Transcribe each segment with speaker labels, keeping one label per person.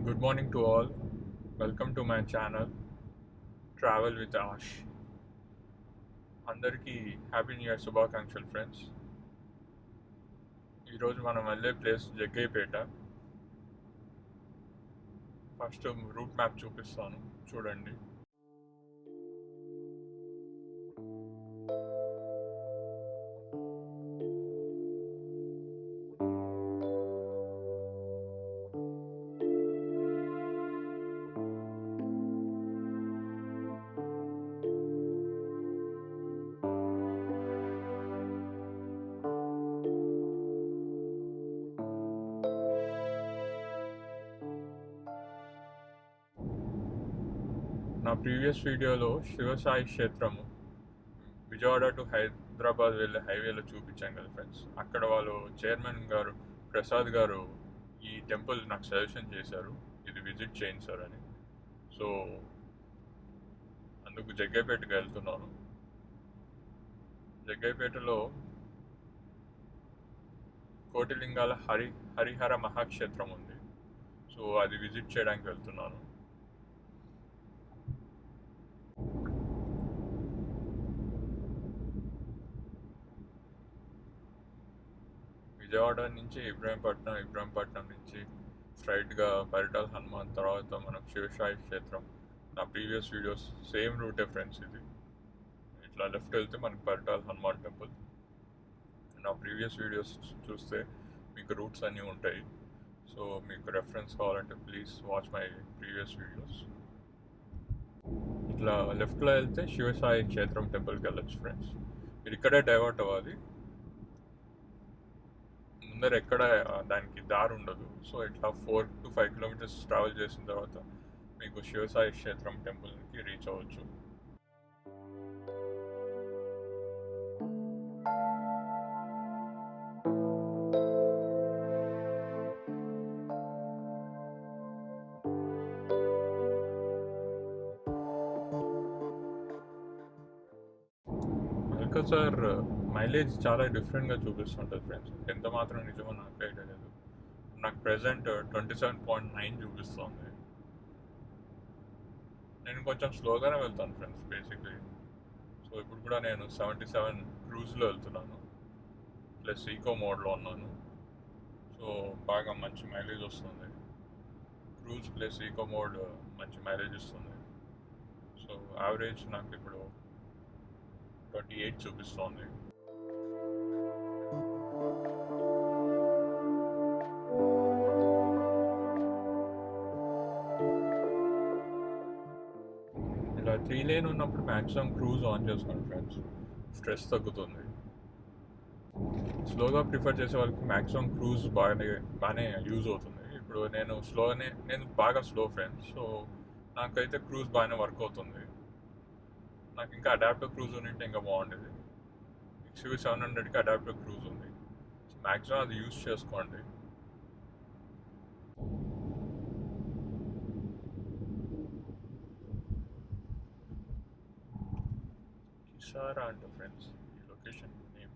Speaker 1: Good morning to all. Welcome to my channel Travel with Aash. అందరికీ happy new year శుభాకాంక్షలు friends. ఈరోజు మనం వెళ్ళే place Jaggayyapeta. First route map చూపిస్తాను చూడండి. నా ప్రీవియస్ వీడియోలో శివసాయి క్షేత్రము విజయవాడ టు హైదరాబాద్ వెళ్ళే హైవేలో చూపించాను కదా ఫ్రెండ్స్. అక్కడ వాళ్ళు చైర్మన్ గారు ప్రసాద్ గారు ఈ టెంపుల్ నాకు సజెషన్ చేశారు, ఇది విజిట్ చేయండి సార్ అని. సో అందుకు జగ్గయ్యపేటకి వెళ్తున్నాను. జగ్గయ్యపేటలో కోటిలింగాల హరిహర మహాక్షేత్రం ఉంది. సో అది విజిట్ చేయడానికి వెళ్తున్నాను. విజయవాడ నుంచి ఇబ్రాహీంపట్నం నుంచి స్ట్రైట్గా పరిటాల హనుమాన్, తర్వాత మనం శివసాయి క్షేత్రం. నా ప్రీవియస్ వీడియోస్ సేమ్ రూటే ఫ్రెండ్స్. ఇది ఇట్లా లెఫ్ట్ వెళ్తే మనకి పరిటాల హనుమాన్ టెంపుల్. నా ప్రీవియస్ వీడియోస్ చూస్తే మీకు రూట్స్ అన్నీ ఉంటాయి. సో మీకు రెఫరెన్స్ కావాలంటే please watch my previous videos. ఇట్లా లెఫ్ట్లో వెళ్తే శివసాయి క్షేత్రం టెంపుల్కి వెళ్ళొచ్చు ఫ్రెండ్స్. మీరు ఇక్కడే డైవర్ట్ అవ్వాలి, ముందర ఎక్కడ దానికి దారి ఉండదు. సో ఇట్లా 4 to 5 kilometers ట్రావెల్ చేసిన తర్వాత మీకు శివసాయి క్షేత్రం టెంపుల్కి రీచ్ అవ్వచ్చు. సార్ మైలేజ్ చాలా డిఫరెంట్గా చూపిస్తుంటుంది ఫ్రెండ్స్. ఎంత మాత్రం నిజమో నాకు ఐడియా లేదు. నాకు ప్రెజెంట్ 27.9 చూపిస్తుంది. నేను కొంచెం స్లోగానే వెళ్తాను ఫ్రెండ్స్ బేసిక్లీ. సో ఇప్పుడు కూడా నేను 77 క్రూజ్లో వెళ్తున్నాను, ప్లస్ ఈకో మోడ్లో ఉన్నాను. సో బాగా మంచి మైలేజ్ వస్తుంది. క్రూజ్ ప్లస్ ఈకో మోడ్ మంచి మైలేజ్ ఇస్తుంది. సో యావరేజ్ నాకు ఇప్పుడు 28 చూపిస్తోంది. ఇలా 3 lane ఉన్నప్పుడు మ్యాక్సిమం క్రూజ్ ఆన్ చేసుకోండి ఫ్రెండ్స్, స్ట్రెస్ తగ్గుతుంది. స్లోగా ప్రిఫర్ చేసే వాళ్ళకి మ్యాక్సిమం క్రూజ్ బాగానే యూజ్ అవుతుంది. ఇప్పుడు నేను బాగా స్లో ఫ్రెండ్స్. సో నాకైతే క్రూజ్ బాగానే వర్క్ అవుతుంది. నాకు ఇంకా అడాప్టివ్ క్రూజ్ ఉంటే ఇంకా బాగుండేది. XUV 700కి అడాప్టివ్ క్రూజ్ ఉంది. సో మ్యాక్సిమం అది యూజ్ చేసుకోండి. కిసారా అంటే ఫ్రెండ్స్ ఈ location name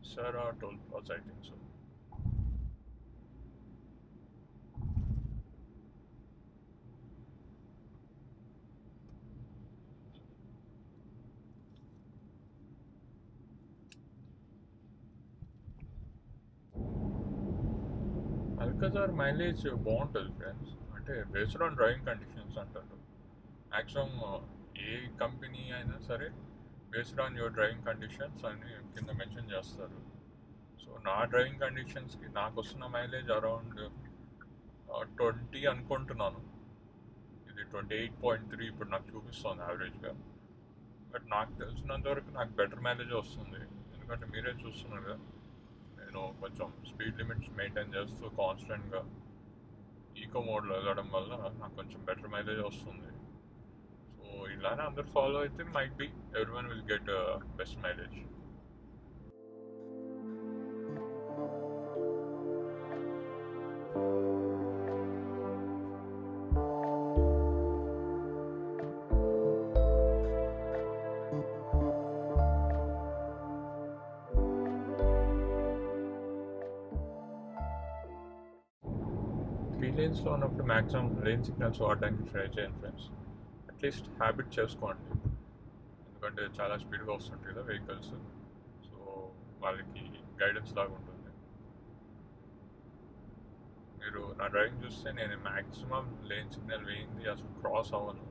Speaker 1: Kisara toll plaza, I think so. Alcazar mileage బాగుంటుంది ఫ్రెండ్స్. అంటే బేస్డ్ ఆన్ డ్రైవింగ్ కండిషన్స్ అంటారు. మ్యాక్సిమం ఏ కంపెనీ అయినా సరే based on your driving conditions అని కింద మెన్షన్ చేస్తారు. సో నా డ్రైవింగ్ కండిషన్స్కి నాకు వస్తున్న మైలేజ్ అరౌండ్ 20 అనుకుంటున్నాను. ఇది 28.3 ఇప్పుడు నాకు చూపిస్తుంది యావరేజ్గా. బట్ నాకు తెలిసినంతవరకు నాకు బెటర్ మైలేజ్ వస్తుంది. ఎందుకంటే మీరే చూస్తున్నారు కదా, నేను కొంచెం స్పీడ్ లిమిట్స్ మెయింటైన్ చేస్తూ కాన్స్టెంట్గా ఈకో మోడ్లో వెళ్ళడం వల్ల నాకు కొంచెం బెటర్ మైలేజ్ వస్తుంది. సో ఇలానే అందరు ఫాలో అయితే might be everyone will get best mileage. లేన్స్లో ఉన్నప్పుడు మ్యాక్సిమం లేన్ సిగ్నల్స్ వాడడానికి ట్రై చేయండి ఫ్రెండ్స్. అట్లీస్ట్ హ్యాబిట్ చేసుకోండి, ఎందుకంటే చాలా స్పీడ్గా వస్తుంటాయి కదా వెహికల్స్. సో వాళ్ళకి గైడెన్స్ లాగా ఉంటుంది. మీరు నా డ్రైవింగ్ చూస్తే నేను మ్యాక్సిమం లేన్ సిగ్నల్ వేయింది అసలు క్రాస్ అవ్వను.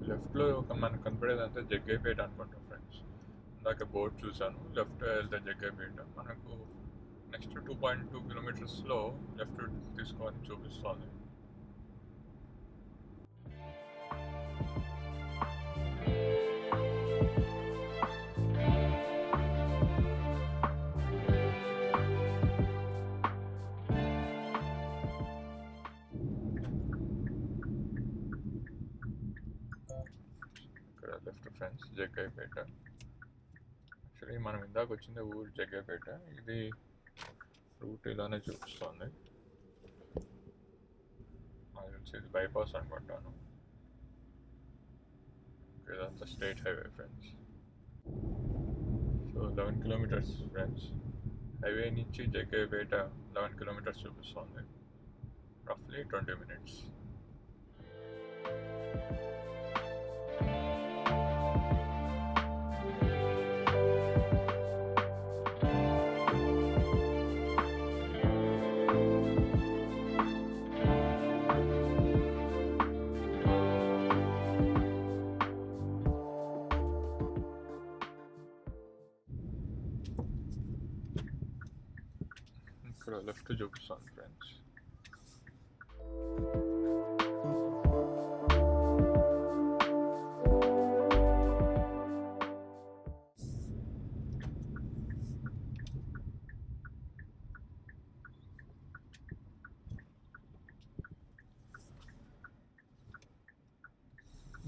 Speaker 1: లెఫ్ట్లో మనకు కనపడేదంతా జగ్గయ్యపేట అనుకుంటాం ఫ్రెండ్స్. ఇందాక బోర్డు చూసాను, లెఫ్ట్ వెళ్తే జగ్గయ్యపేట. మనకు నెక్స్ట్ 2.2 కిలోమీటర్స్లో లెఫ్ట్ తీసుకోవాలని చూపిస్తోంది. Left friends, Jaggayyapeta. యాక్చువల్లీ మనం ఇందాక వచ్చింది ఊరు జగ్గయ్యపేట. ఇది రూట్ ఇలానే చూపిస్తుంది. నాకు తెలిసి ఇది బైపాస్ అనుకుంటాను. ఇదంతా state highway friends. So 11 kilometres friends. Highway నుంచి జగ్గయ్యపేట 11 కిలోమీటర్స్ చూపిస్తుంది. రఫ్లీ 20 minutes. ఇక్కడ లెఫ్ట్ చూపిస్తాను ఫ్రెండ్స్.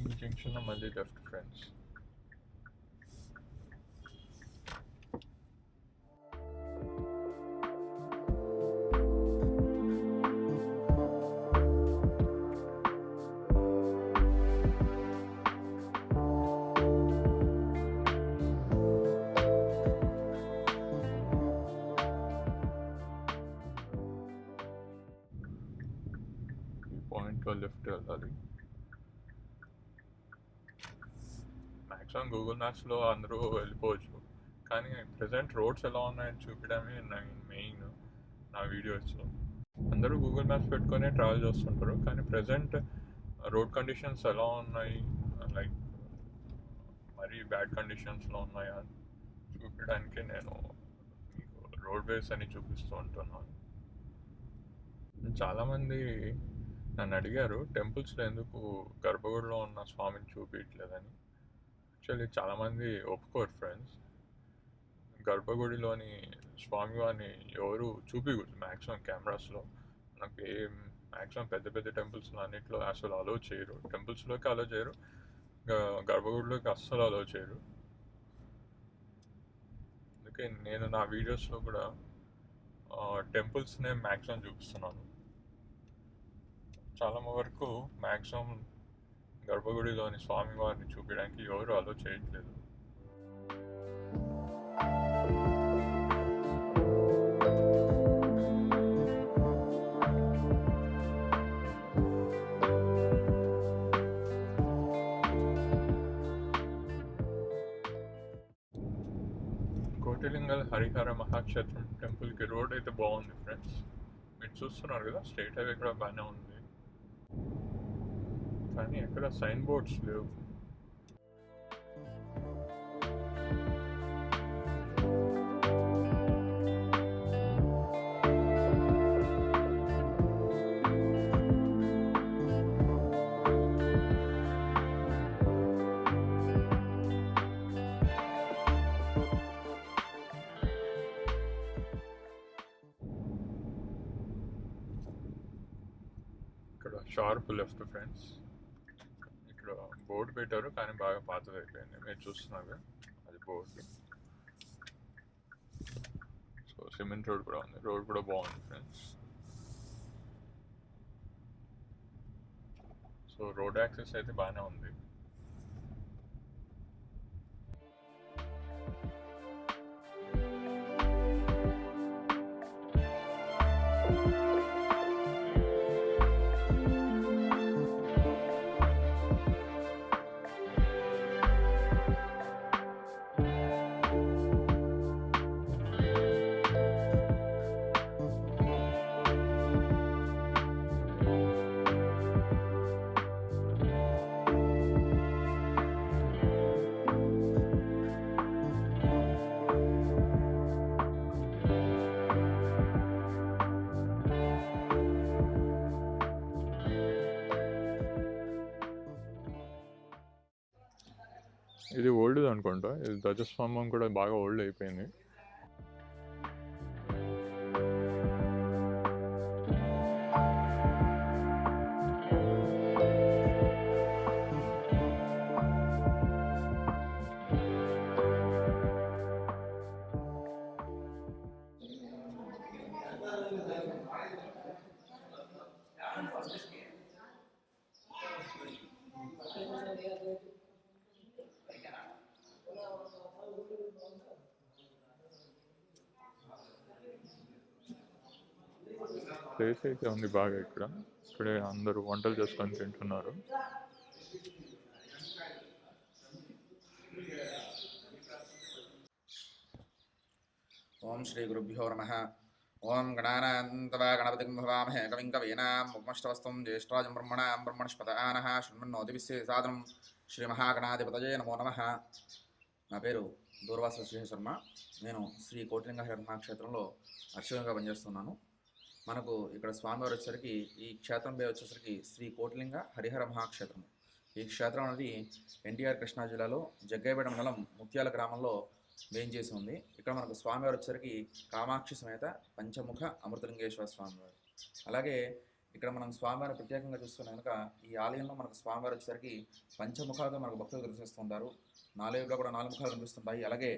Speaker 1: ఈ జంక్షన్లో మళ్ళీ లెఫ్ట్ ఫ్రెండ్స్. పాయింట్లో లెఫ్ట్ వెళ్ళాలి. మ్యాక్సిమం గూగుల్ మ్యాప్స్లో అందరూ వెళ్ళిపోవచ్చు, కానీ ప్రజెంట్ రోడ్స్ ఎలా ఉన్నాయని చూపించడమే మెయిన్ నా వీడియోస్లో. అందరూ గూగుల్ మ్యాప్స్ పెట్టుకొని ట్రావెల్ చేస్తుంటారు, కానీ ప్రజెంట్ రోడ్ కండిషన్స్ ఎలా ఉన్నాయి, లైక్ మరీ బ్యాడ్ కండిషన్స్లో ఉన్నాయా అని చూపించడానికి నేను మీకు రోడ్ వేస్ అని చూపిస్తూ ఉంటున్నాను. చాలామంది నన్ను అడిగారు టెంపుల్స్లో ఎందుకు గర్భగుడిలో ఉన్న స్వామిని చూపించలేదని. యాక్చువల్లీ చాలామంది ఒప్పుకోరు ఫ్రెండ్స్. గర్భగుడిలోని స్వామివారిని ఎవరు చూపించకూడదు మ్యాక్సిమం కెమెరాస్లో. మనకి మ్యాక్సిమం పెద్ద పెద్ద టెంపుల్స్లో అన్నింటిలో అసలు అలో చేయరు. టెంపుల్స్లోకి అలో చేయరు, గర్భగుడిలోకి అస్సలు అలో చేయరు. అందుకే నేను నా వీడియోస్లో కూడా టెంపుల్స్నే మ్యాక్సిమం చూపిస్తున్నాను. చాలా వరకు మ్యాక్సిమం గర్భగుడిలోని స్వామివారిని చూపించడానికి ఎవరు అలో చేయట్లేదు. కోటిలింగ హరిహర మహాక్షేత్రం టెంపుల్కి రోడ్ అయితే బాగుంది ఫ్రెండ్స్. మీరు చూస్తున్నారు కదా, స్టేట్ హైవే కూడా బాగానే ఉంది, కానీ ఎక్కడ సైన్ బోర్డ్స్ లేవు. ఇక్కడ షార్ప్ లెఫ్ట్ ఫ్రెండ్స్. ఇక్కడ బోర్డు పెట్టారు కానీ బాగా పాతది అయిపోయింది. మీరు చూస్తున్నారు అది బోర్డు. సో సిమెంట్ రోడ్ కూడా ఉంది, రోడ్ కూడా బాగుంది ఫ్రెండ్స్. సో రోడ్ యాక్సెస్ అయితే బాగానే ఉంది. ఇది ఓల్డ్ అనుకుంటా, ఇది ధ్వజస్తంభం కూడా బాగా ఓల్డ్ అయిపోయింది. ప్లేస్ అయితే ఉంది బాగా. ఇక్కడే అందరూ వంటలు చేసుకొని తింటున్నారు.
Speaker 2: ఓం శ్రీ గురుభ్యో నమః. ఓం గణానాన్తవా గణపతిం భవామహే కవిం కవీనాం ఉపమష్టవస్తం జ్యేష్ఠరాజం బ్రహ్మణాం బ్రహ్మణస్పత ఆనః శృణ్వన్నోతివిశ్వే సాదనం శ్రీ మహాగణాధిపతయే నమో నమః. నా పేరు దూర్వాస శ్రీ శర్మ. నేను శ్రీ కోటిలింగ హర మహాక్షేత్రంలో అర్చకునిగా పనిచేస్తున్నాను. మనకు ఇక్కడ స్వామివారు వచ్చేసరికి ఈ క్షేత్రం పేరు వచ్చేసరికి శ్రీ కోటిలింగ హరిహర మహాక్షేత్రం. ఈ క్షేత్రం అనేది ఎన్టీఆర్ కృష్ణా జిల్లాలో జగ్గయ్యపేట మండలం ముత్యాల గ్రామంలో వేయించేసి ఉంది. ఇక్కడ మనకు స్వామివారు వచ్చేసరికి కామాక్షి సమేత పంచముఖ అమృతలింగేశ్వర స్వామివారు. అలాగే ఇక్కడ మనం స్వామివారిని ప్రత్యేకంగా చూస్తున్న కనుక ఈ ఆలయంలో మనకు స్వామివారు వచ్చేసరికి పంచముఖాలుగా మనకు భక్తులు దర్శిస్తుంటారు. నాలుగుగా కూడా 4 ముఖాలు కనిపిస్తుంటాయి. అలాగే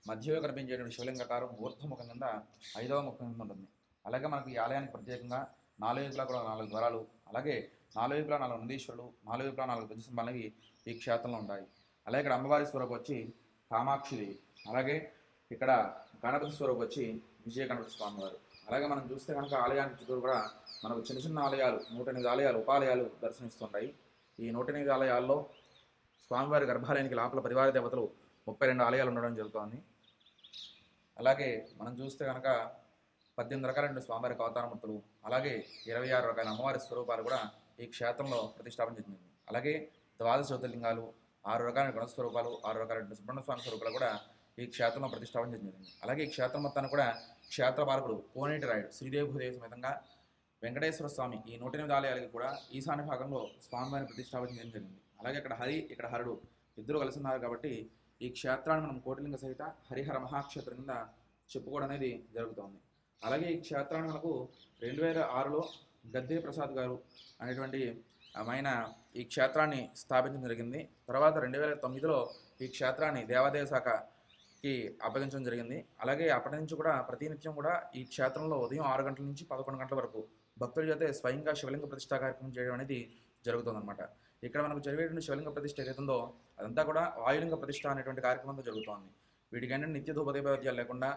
Speaker 2: మధ్యలో కనిపించేటువంటి శివలింగాకారం ఊర్ధ్వముఖం కింద 5వ ముఖం కింద ఉంటుంది. అలాగే మనకు ఈ ఆలయానికి ప్రత్యేకంగా 4 వైపులా కూడా 4 ద్వారాలు, అలాగే 4 వైపులా 4 నందీశ్వరులు, 4 వైపులా 4 ధ్వజస్తంభాలు అనేవి ఈ క్షేత్రంలో ఉంటాయి. అలాగే ఇక్కడ అమ్మవారి స్వరూపం వచ్చి కామాక్షిదేవి, అలాగే ఇక్కడ గణపతి స్వరూపం వచ్చి విజయ గణపతి స్వామివారు. అలాగే మనం చూస్తే కనుక ఆలయానికి చుట్టూ కూడా మనకు చిన్న చిన్న ఆలయాలు 108 ఆలయాలు ఉపాలయాలు దర్శనిస్తుంటాయి. ఈ 108 ఆలయాల్లో స్వామివారి గర్భాలయానికి లోపల పరివార దేవతలు 32 ఆలయాలు ఉండడం జరుగుతోంది. అలాగే మనం చూస్తే కనుక 18 రకాలైన స్వామివారికి అవతారమూర్తులు, అలాగే 26 రకాల అమ్మవారి స్వరూపాలు కూడా ఈ క్షేత్రంలో ప్రతిష్టాపన చెందింది. అలాగే 12 జ్యోతిర్లింగాలు, 6 రకాలైన గణస్వరూపాలు, 6 రకాలైన సుబ్రహ్మణ్య స్వామి స్వరూపాలు కూడా ఈ క్షేత్రంలో ప్రతిష్టాపన చెందింది. అలాగే ఈ క్షేత్రం మొత్తాన్ని కూడా క్షేత్ర పాలకుడు కోనేటి రాయుడు శ్రీదేవి భూదేవి సమేతంగా వెంకటేశ్వర స్వామి ఈ 108 ఆలయాలకి కూడా ఈశాన్య భాగంలో స్వామివారిని ప్రతిష్టాపన చేయడం జరిగింది. అలాగే ఇక్కడ హరి, ఇక్కడ హరుడు ఇద్దరు కలిసి ఉన్నారు కాబట్టి ఈ క్షేత్రాన్ని మనం కోటిలింగ సహిత హరిహర మహాక్షేత్రం కింద చెప్పుకోవడం అనేది జరుగుతోంది. అలాగే ఈ క్షేత్రాన్ని మనకు 2006లో గద్దే ప్రసాద్ గారు అనేటువంటి ఆయన ఈ క్షేత్రాన్ని స్థాపించడం జరిగింది. తర్వాత 2009లో ఈ క్షేత్రాన్ని దేవాదాయ శాఖకి అప్పగించడం జరిగింది. అలాగే అప్పటి నుంచి కూడా ప్రతినిత్యం కూడా ఈ క్షేత్రంలో ఉదయం 6 గంటల నుంచి 11 గంటల వరకు భక్తుల చేత స్వయంగా శివలింగ ప్రతిష్ఠా కార్యక్రమం చేయడం అనేది జరుగుతుందన్నమాట. ఇక్కడ మనకు జరిగేటువంటి శివలింగ ప్రతిష్ఠ ఏదైతుందో అదంతా కూడా వాయులింగ ప్రతిష్ఠ అనేటువంటి కార్యక్రమంతో జరుగుతోంది. వీటికి ఏంటంటే నిత్య ధూపదీపాద్యాలు లేకుండా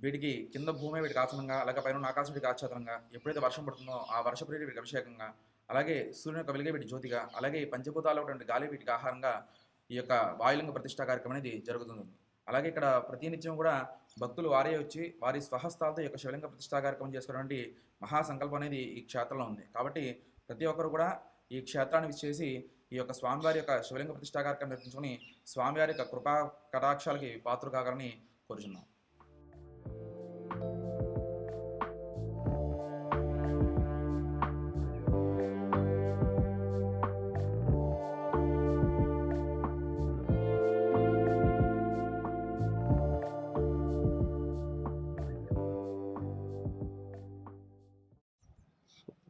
Speaker 2: వీటికి కింద భూమి వీటికి ఆసనంగా, అలాగే పైన ఆకాశం వీటికి ఆచ్ఛాదనంగా, ఎప్పుడైతే వర్షం పడుతుందో ఆ వర్షప్రీతి వీటికి అభిషేకంగా, అలాగే సూర్యుని యొక్క వెలిగే వీటి జ్యోతిగా, అలాగే పంచభూతాలు గాలి వీటికి ఆహారంగా ఈ యొక్క వాయులింగ ప్రతిష్ఠా కార్యక్రమం అనేది జరుగుతుంది. అలాగే ఇక్కడ ప్రతినిత్యం కూడా భక్తులు వారే వచ్చి వారి స్వహస్తాలతో ఈ యొక్క శివలింగ ప్రతిష్టా కార్యక్రమం చేసుకున్నటువంటి మహాసంకల్పం అనేది ఈ క్షేత్రంలో ఉంది. కాబట్టి ప్రతి ఒక్కరు కూడా ఈ క్షేత్రాన్ని విచ్చేసి ఈ యొక్క స్వామివారి యొక్క శివలింగ ప్రతిష్టా కార్యక్రమం నిర్వహించుకొని స్వామివారి యొక్క కృపా కటాక్షాలకి పాత్ర కాగలని కోరుచున్నాం.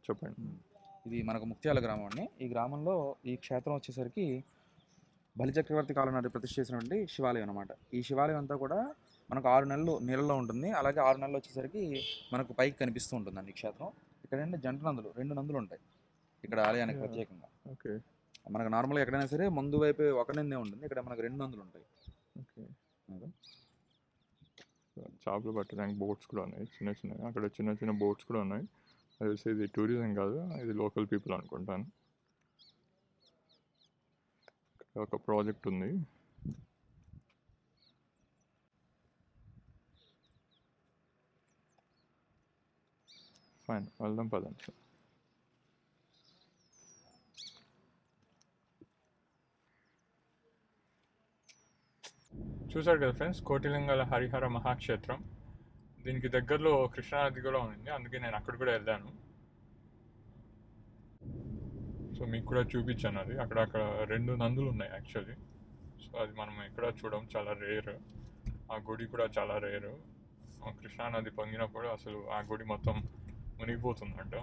Speaker 1: చెప్పండి.
Speaker 2: ఇది మనకు ముక్త్యాల గ్రామం అండి. ఈ గ్రామంలో ఈ క్షేత్రం వచ్చేసరికి బలిచక్రవర్తి కాలం నాటి ప్రతిష్ఠ చేసినటువంటి శివాలయం అనమాట. ఈ శివాలయం అంతా కూడా మనకు 6 నెలలు నీళ్ళలో ఉంటుంది. అలాగే 6 నెలలు వచ్చేసరికి మనకు పైకి కనిపిస్తూ ఉంటుందండి ఈ క్షేత్రం. ఇక్కడ ఏంటంటే జంట నందులు 2 నందులు ఉంటాయి ఇక్కడ ఆలయానికి ప్రత్యేకంగా.
Speaker 1: ఓకే.
Speaker 2: మనకు నార్మల్గా ఎక్కడైనా సరే ముందు వైపు ఒక నందే ఉంటుంది, ఇక్కడ మనకు 2 నందులు ఉంటాయి.
Speaker 1: ఓకే. చేపలు పట్టడానికి బోట్స్ కూడా ఉన్నాయి, చిన్న చిన్నవి. అక్కడ చిన్న చిన్న బోట్స్ కూడా ఉన్నాయి. అది ఇది టూరిజం కాదు, ఇది లోకల్ పీపుల్ అనుకుంటాను. ఇక్కడ ఒక ప్రాజెక్ట్ ఉంది. ఫైన్, వెళ్దాం పదండి. చూసారు కదా ఫ్రెండ్స్, కోటిలింగాల హరిహర మహాక్షేత్రం. దీనికి దగ్గరలో కృష్ణానది కూడా ఉంది, అందుకే నేను అక్కడ కూడా వెళ్ళాను. సో మీకు కూడా చూపించాను అది. అక్కడ 2 నందులు ఉన్నాయి యాక్చువల్లీ. సో అది మనం ఎక్కడ చూడడం, చాలా రేర్. ఆ గుడి కూడా చాలా రేరు. కృష్ణానది పొంగినప్పుడు అసలు ఆ గుడి మొత్తం మునిగిపోతుందంట.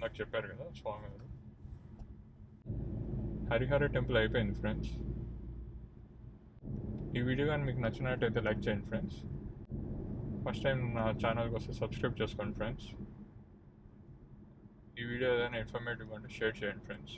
Speaker 1: నాకు చెప్పారు కదా స్వామి గారు. హరిహర టెంపుల్ అయిపోయింది ఫ్రెండ్స్. ఈ వీడియో కానీ మీకు నచ్చినట్టయితే లైక్ చేయండి ఫ్రెండ్స్. ఫస్ట్ టైం నా ఛానల్కి వస్తే సబ్స్క్రైబ్ చేసుకోండి ఫ్రెండ్స్. ఈ వీడియో ఏదైనా ఇన్ఫర్మేటివ్ అంటే షేర్ చేయండి ఫ్రెండ్స్.